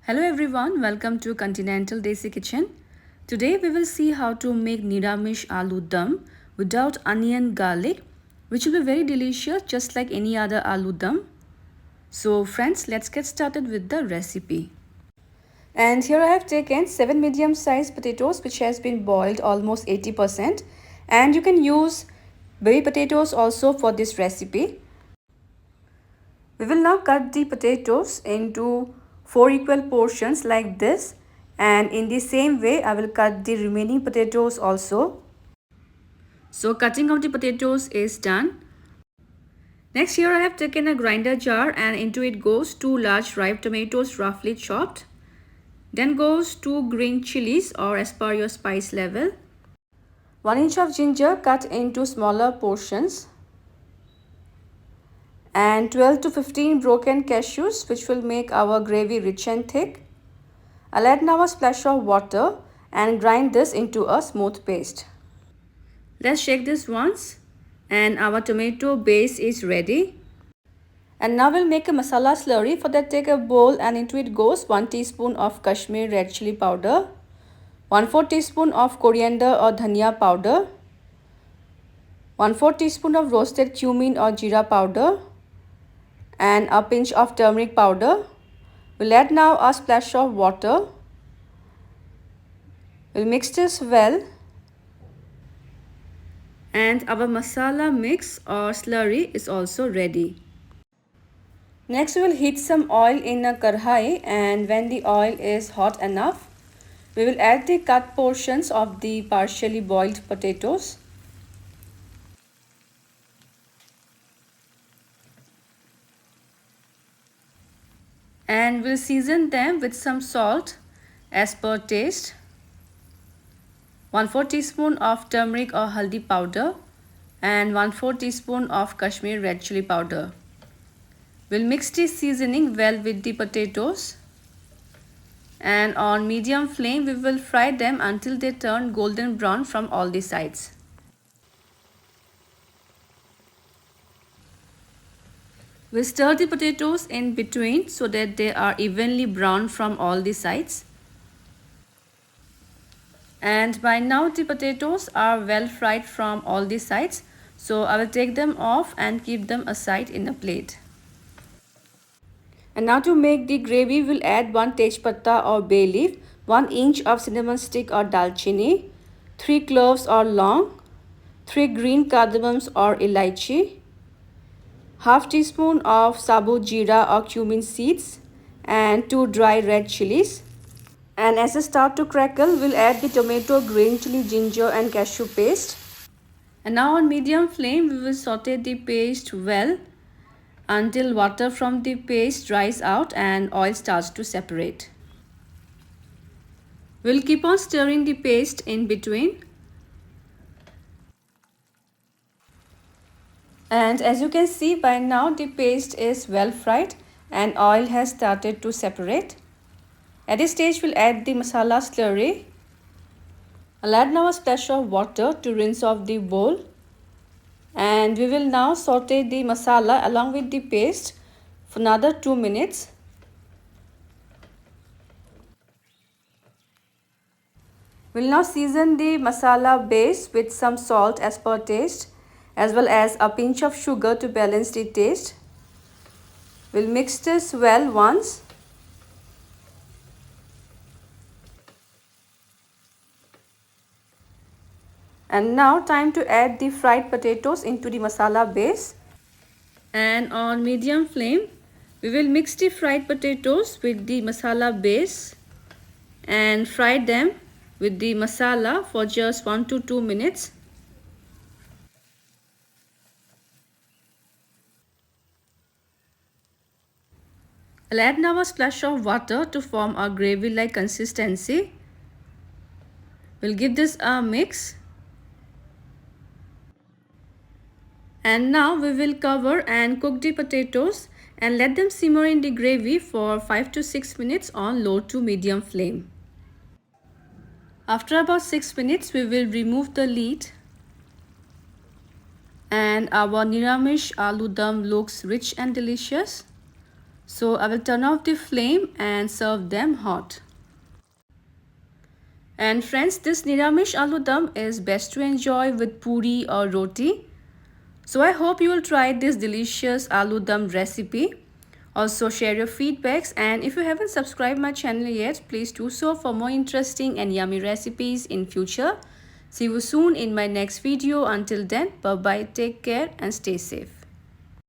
Hello everyone, welcome to Continental Desi Kitchen. Today we will see how to make Niramish Aloo Dum without onion garlic, which will be very delicious just like any other aloo dum. So friends, let's get started with the recipe. And here I have taken 7 medium-sized potatoes which has been boiled almost 80%, and you can use baby potatoes also for this recipe. We will now cut the potatoes into 4 equal portions like this, and in the same way I will cut the remaining potatoes also. So cutting of the potatoes is done. Next, here I have taken a grinder jar and into it goes 2 large ripe tomatoes roughly chopped. Then goes 2 green chillies or as per your spice level. 1 inch of ginger cut into smaller portions. And 12 to 15 broken cashews which will make our gravy rich and thick. I'll add now a splash of water and grind this into a smooth paste. Let's shake this once and our tomato base is ready. And now we'll make a masala slurry. For that, take a bowl and into it goes 1 teaspoon of Kashmiri red chilli powder, 1/4 teaspoon of coriander or dhania powder, 1/4 teaspoon of roasted cumin or jeera powder, and a pinch of turmeric powder. We'll add now a splash of water. We'll mix this well. And our masala mix or slurry is also ready. Next, we will heat some oil in a kadhai, and when the oil is hot enough, we will add the cut portions of the partially boiled potatoes. And we'll season them with some salt as per taste. 1/4 teaspoon of turmeric or haldi powder and 1/4 teaspoon of Kashmiri red chilli powder. We'll mix the seasoning well with the potatoes, and on medium flame we will fry them until they turn golden brown from all the sides. We'll stir the potatoes in between so that they are evenly brown from all the sides. And by now the potatoes are well fried from all the sides, so I will take them off and keep them aside in a plate. And now to make the gravy, we'll add 1 tejpatta or bay leaf, 1 inch of cinnamon stick or dalchini, 3 cloves or long, 3 green cardamoms or elaichi, half teaspoon of sabut jeera or cumin seeds, and 2 dry red chilies. And as it starts to crackle, we'll add the tomato, green chili, ginger and cashew paste. And now on medium flame, we will saute the paste well until water from the paste dries out and oil starts to separate. We'll keep on stirring the paste in between. And as you can see, by now the paste is well fried and oil has started to separate. At this stage, we'll add the masala slurry. I'll add now a splash of water to rinse off the bowl. And we will now saute the masala along with the paste for another 2 minutes. We'll now season the masala base with some salt as per taste, as well as a pinch of sugar to balance the taste. We'll mix this well once. And now time to add the fried potatoes into the masala base. And on medium flame, we will mix the fried potatoes with the masala base and fry them with the masala for just 1 to 2 minutes. I'll add now a splash of water to form a gravy-like consistency. We'll give this a mix. And now we will cover and cook the potatoes and let them simmer in the gravy for 5 to 6 minutes on low to medium flame. After about 6 minutes, we will remove the lid. And our Niramish Aloo Dum looks rich and delicious. So I will turn off the flame and serve them hot. And friends, this Niramish Aloo Dum is best to enjoy with puri or roti. So I hope you will try this delicious Aloo Dum recipe. Also share your feedbacks, and if you haven't subscribed my channel yet, please do so for more interesting and yummy recipes in future. See you soon in my next video. Until then, bye bye, take care and stay safe.